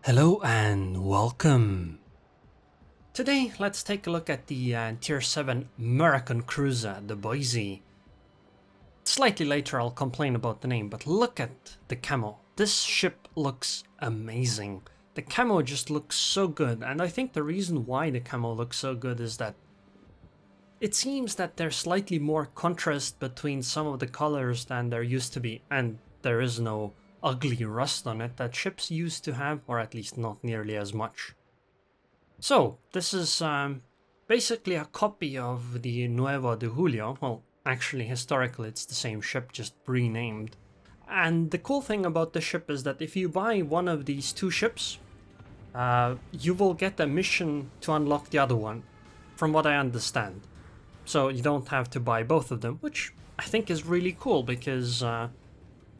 Hello and welcome. Today let's take a look at the Tier 7 American cruiser, the Boise. Slightly later I'll complain about the name, but look at the camo. This ship looks amazing. The camo just looks so good, and I think the reason why the camo looks so good is that it seems that there's slightly more contrast between some of the colors than there used to be, and there is no ugly rust on it that ships used to have, or at least not nearly as much. So, this is basically a copy of the Nuevo de Julio. Well, actually, historically it's the same ship, just renamed. And the cool thing about the ship is that if you buy one of these two ships, you will get a mission to unlock the other one, from what I understand. So you don't have to buy both of them, which I think is really cool, because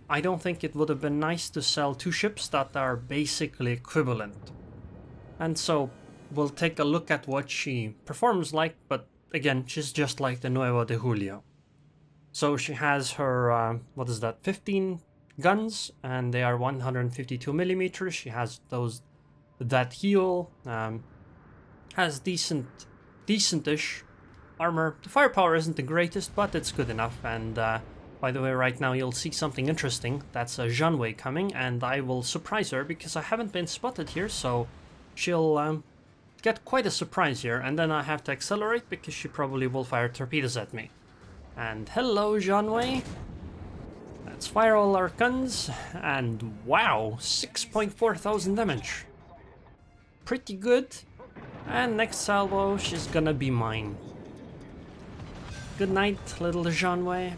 I don't think it would have been nice to sell two ships that are basically equivalent. And so we'll take a look at what she performs like, but again, she's just like the Nuevo de Julio. So she has her, 15 guns, and they are 152 millimeters. She has that heel, has decent-ish armor. The firepower isn't the greatest, but it's good enough, and by the way, right now you'll see something interesting. That's a Janeway coming, and I will surprise her because I haven't been spotted here, so she'll get quite a surprise here, and then I have to accelerate because she probably will fire torpedoes at me. And hello, Janeway. Let's fire all our guns, and wow, 6.4 thousand damage. Pretty good. And next salvo, she's gonna be mine. Good night, little Janeway.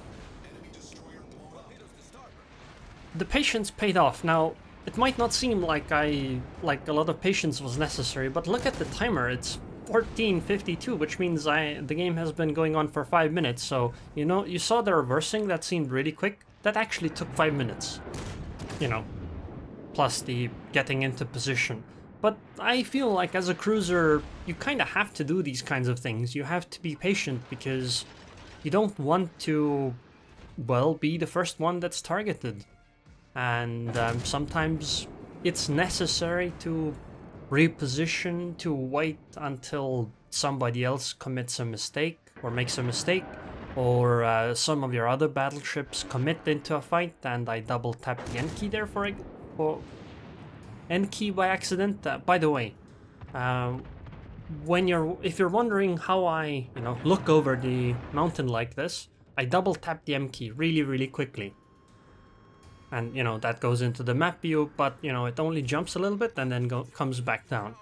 The patience paid off. Now, it might not seem like a lot of patience was necessary, but look at the timer. It's 14:52, which means the game has been going on for 5 minutes. So, you saw the reversing that seemed really quick. That actually took 5 minutes. Plus the getting into position. But I feel like as a cruiser, you kind of have to do these kinds of things. You have to be patient because you don't want to, well, be the first one that's targeted. And sometimes it's necessary to reposition, to wait until somebody else commits a mistake or makes a mistake, or some of your other battleships commit into a fight, and I double tap the N key there for N key by accident. By the way, if you're wondering how I look over the mountain like this, I double tap the M key really quickly. And, that goes into the map view, but, it only jumps a little bit and then comes back down.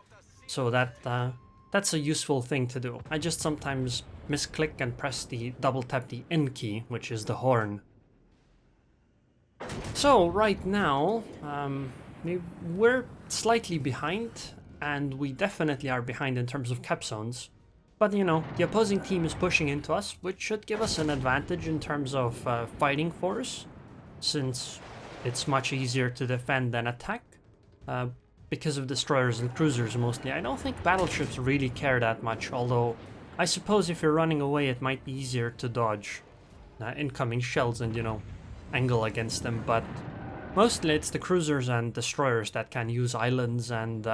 So that's a useful thing to do. I just sometimes misclick and press double tap the N key, which is the horn. So, right now, we're slightly behind, and we definitely are behind in terms of cap zones. But, the opposing team is pushing into us, which should give us an advantage in terms of fighting force, since it's much easier to defend than attack, because of destroyers and cruisers mostly. I don't think battleships really care that much, although I suppose if you're running away it might be easier to dodge incoming shells and, angle against them, but mostly it's the cruisers and destroyers that can use islands and,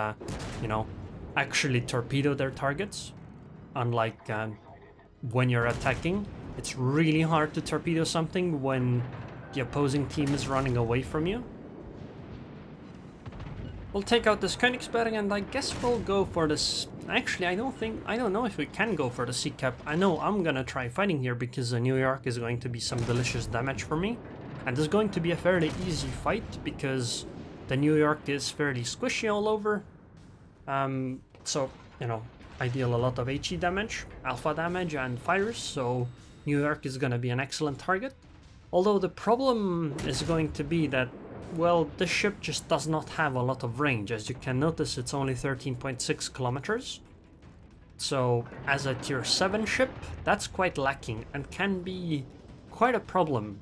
actually torpedo their targets. Unlike when you're attacking, it's really hard to torpedo something when the opposing team is running away from you. We'll take out this Königsberg, and I guess we'll go for this. Actually, I don't know if we can go for the sea cap. I know I'm gonna try fighting here because the New York is going to be some delicious damage for me. And it's going to be a fairly easy fight because the New York is fairly squishy all over. So, I deal a lot of HE damage, alpha damage, and fires, so New York is gonna be an excellent target. Although the problem is going to be that, well, this ship just does not have a lot of range. As you can notice, it's only 13.6 kilometers. So, as a tier 7 ship, that's quite lacking and can be quite a problem.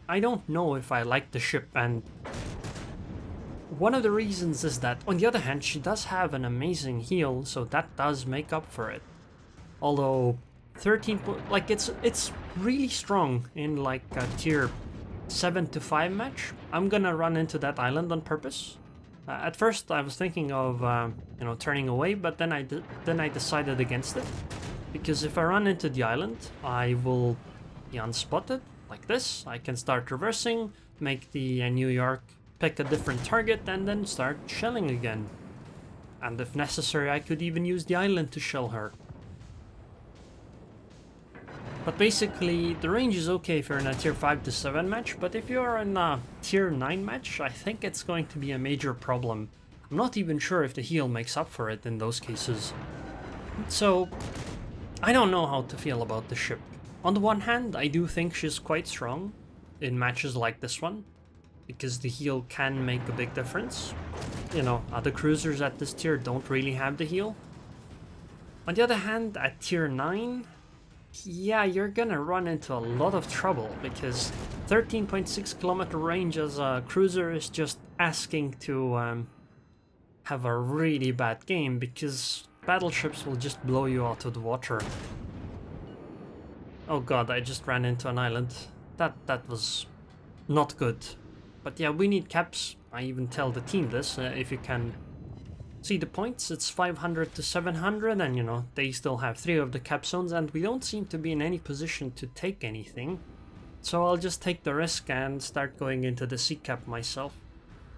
I don't know if I like the ship, and one of the reasons is that, on the other hand, she does have an amazing heel, so that does make up for it. Although 13, it's really strong in like a tier 7 to 5 match. I'm gonna run into that island on purpose At first I was thinking of you know, turning away, but then I decided against it, because if I run into the island I will be unspotted like this. I can start reversing, make the New York pick a different target, and then start shelling again. And if necessary I could even use the island to shell her. But basically, the range is okay if you're in a tier 5 to 7 match, but if you're in a tier 9 match, I think it's going to be a major problem. I'm not even sure if the heal makes up for it in those cases. So, I don't know how to feel about the ship. On the one hand, I do think she's quite strong in matches like this one, because the heal can make a big difference. You know, other cruisers at this tier don't really have the heal. On the other hand, at tier 9, yeah, you're gonna run into a lot of trouble, because 13.6 kilometer range as a cruiser is just asking to have a really bad game, because battleships will just blow you out of the water. Oh god, I just ran into an island. That was not good. But yeah, we need caps. I even tell the team this, if you can see the points, it's 500 to 700, and you know, they still have 3 of the cap zones, and we don't seem to be in any position to take anything. So I'll just take the risk and start going into the sea cap myself.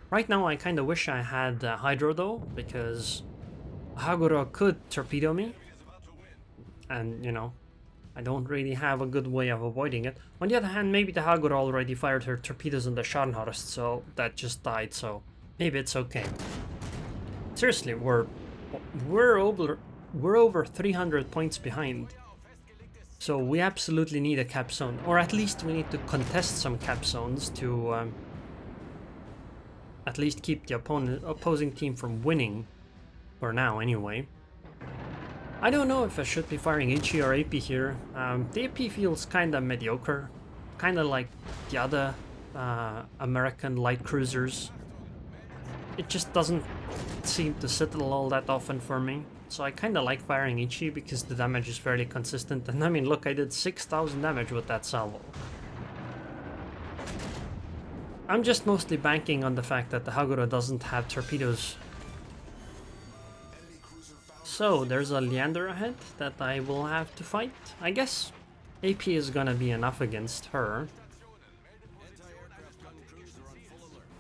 Right now I kinda wish I had Hydro though, because Haguro could torpedo me, and you know, I don't really have a good way of avoiding it. On the other hand, maybe the Haguro already fired her torpedoes in the Scharnhorst, so that just died, so maybe it's okay. Seriously, we're over 300 points behind. So we absolutely need a cap zone, or at least we need to contest some cap zones to at least keep the opposing team from winning, for now anyway. I don't know if I should be firing HE or AP here. The AP feels kinda mediocre, kinda like the other American light cruisers. It just doesn't seem to settle all that often for me. So I kinda like firing HE because the damage is fairly consistent, and I mean look, I did 6,000 damage with that salvo. I'm just mostly banking on the fact that the Haguro doesn't have torpedoes. So there's a Leander ahead that I will have to fight, I guess. AP is gonna be enough against her.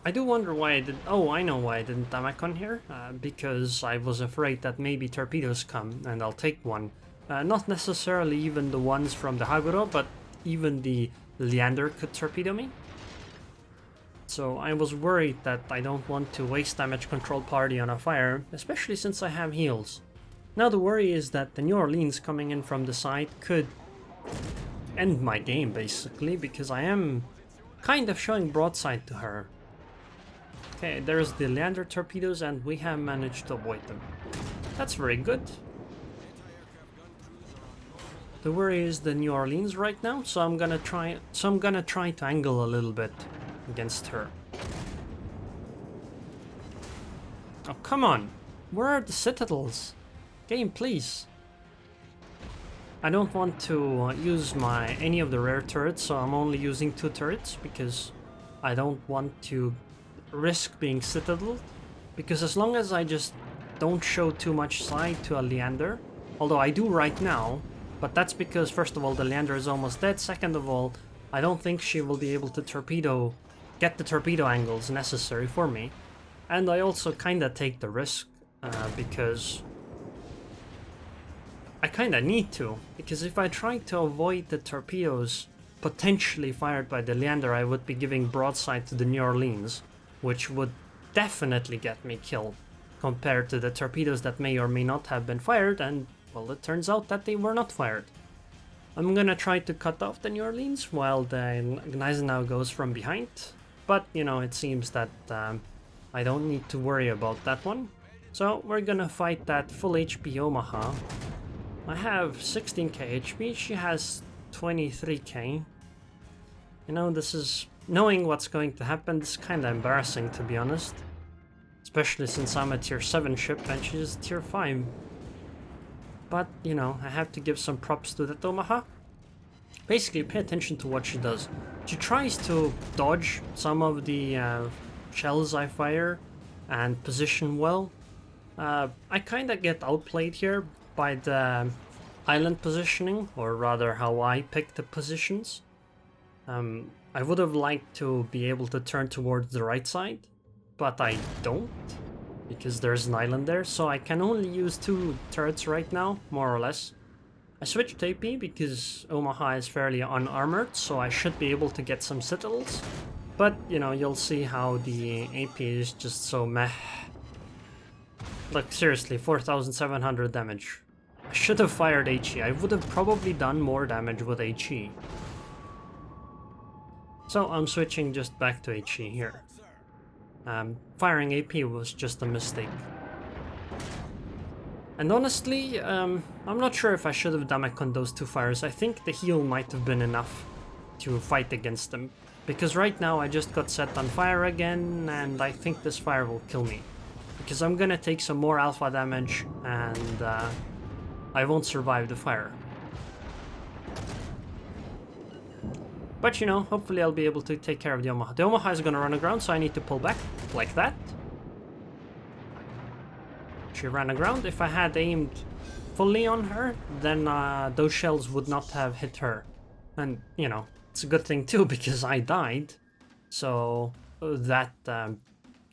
I do wonder why I didn't... Oh, I know why I didn't Damakon here. Because I was afraid that maybe torpedoes come and I'll take one. Not necessarily even the ones from the Haguro, but even the Leander could torpedo me. So I was worried that I don't want to waste damage control party on a fire, especially since I have heals. Now the worry is that the New Orleans coming in from the side could end my game basically, because I am kind of showing broadside to her. Okay, there's the Leander torpedoes and we have managed to avoid them. That's very good. The worry is the New Orleans right now, so I'm gonna try to angle a little bit against her. Oh, come on! Where are the citadels? Game, please. I don't want to use any of the rare turrets, so I'm only using 2 turrets because I don't want to risk being citadeled. Because as long as I just don't show too much side to a Leander, although I do right now, but that's because first of all the Leander is almost dead, second of all I don't think she will be able to get the torpedo angles necessary for me, and I also kinda take the risk because I kinda need to, because if I try to avoid the torpedoes potentially fired by the Leander, I would be giving broadside to the New Orleans, which would definitely get me killed, compared to the torpedoes that may or may not have been fired, and well, it turns out that they were not fired. I'm gonna try to cut off the New Orleans while the Gneisenau goes from behind, but you know, it seems that I don't need to worry about that one. So we're gonna fight that full HP Omaha. I have 16k HP, she has 23k. You know, this is... knowing what's going to happen, this is kinda embarrassing to be honest. Especially since I'm a tier 7 ship and she's tier 5. But, you know, I have to give some props to that Omaha. Basically, pay attention to what she does. She tries to dodge some of the shells I fire, and position well. I kind of get outplayed here by the island positioning, or rather how I pick the positions. I would have liked to be able to turn towards the right side, but I don't, because there's an island there, so I can only use 2 turrets right now, more or less. I switched to AP because Omaha is fairly unarmored, so I should be able to get some citadels. But, you know, you'll see how the AP is just so meh. Like, seriously, 4,700 damage. I should have fired HE. I would have probably done more damage with HE. So I'm switching just back to HE here. Firing AP was just a mistake. And honestly, I'm not sure if I should have damaged on those 2 fires. I think the heal might have been enough to fight against them. Because right now I just got set on fire again, and I think this fire will kill me. Because I'm gonna take some more alpha damage, and I won't survive the fire. But you know, hopefully I'll be able to take care of the Omaha. The Omaha is gonna run aground, so I need to pull back, like that. She ran aground. If I had aimed fully on her, then those shells would not have hit her. And, you know, it's a good thing too, because I died. So that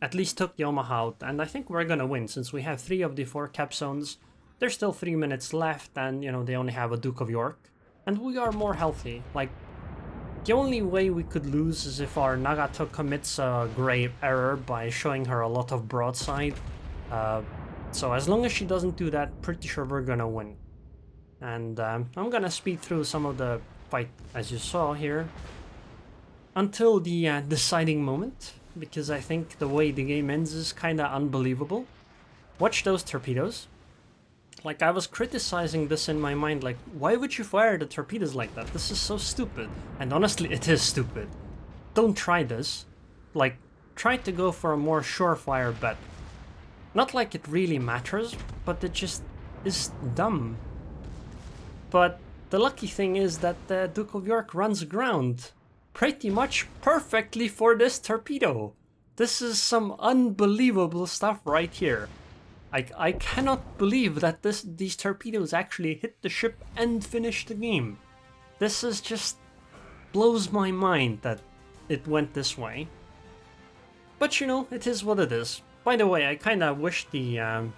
at least took the Omaha out. And I think we're gonna win, since we have 3 of the 4 cap zones. There's still 3 minutes left, and, you know, they only have a Duke of York. And we are more healthy. Like, the only way we could lose is if our Nagato commits a grave error by showing her a lot of broadside. So as long as she doesn't do that, pretty sure we're gonna win. And I'm gonna speed through some of the fight, as you saw here, until the deciding moment, because I think the way the game ends is kinda unbelievable. Watch those torpedoes. Like, I was criticizing this in my mind, like, why would you fire the torpedoes like that? This is so stupid. And honestly, it is stupid. Don't try this. Like, try to go for a more surefire bet. Not like it really matters, but it just is dumb. But the lucky thing is that the Duke of York runs aground pretty much perfectly for this torpedo. This is some unbelievable stuff right here. I cannot believe that these torpedoes actually hit the ship and finish the game. This is just blows my mind that it went this way. But you know, it is what it is. By the way, I kinda wish the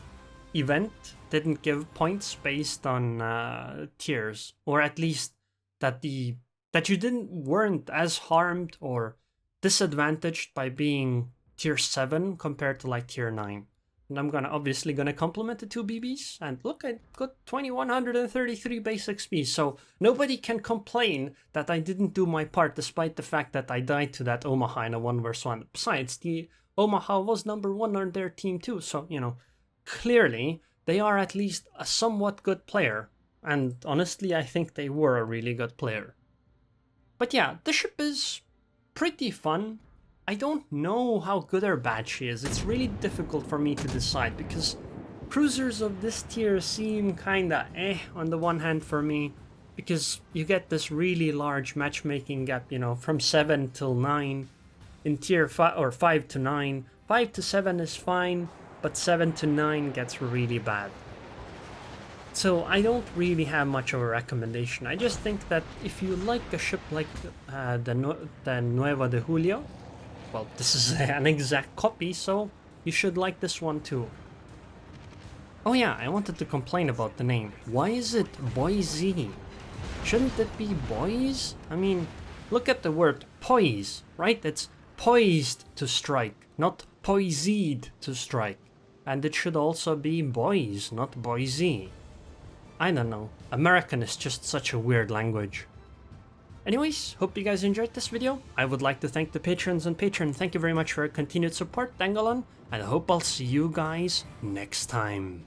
event didn't give points based on tiers, or at least that you weren't as harmed or disadvantaged by being tier 7 compared to like tier 9. And I'm obviously gonna compliment the 2 BBs, and look, I got 2133 base XP, so nobody can complain that I didn't do my part, despite the fact that I died to that Omaha in a 1 vs 1. Besides, the Omaha was number 1 on their team too, so, you know, clearly they are at least a somewhat good player, and honestly I think they were a really good player. But yeah, the ship is pretty fun. I don't know how good or bad she is. It's really difficult for me to decide, because cruisers of this tier seem kinda on the one hand for me, because you get this really large matchmaking gap, you know, from 7 till 9. In tier 5 or 5 to 9, 5 to 7 is fine, but 7 to 9 gets really bad. So I don't really have much of a recommendation. I just think that if you like a ship like the Nueva de Julio, well, this is an exact copy, so you should like this one too. Oh yeah, I wanted to complain about the name. Why is it Boise? Shouldn't it be boys? I mean, look at the word poise, right? It's poised to strike, not poised to strike. And it should also be boys, not Boise. I don't know. American is just such a weird language. Anyways, hope you guys enjoyed this video. I would like to thank the patrons and patron. Thank you very much for your continued support, Dangalon, and I hope I'll see you guys next time.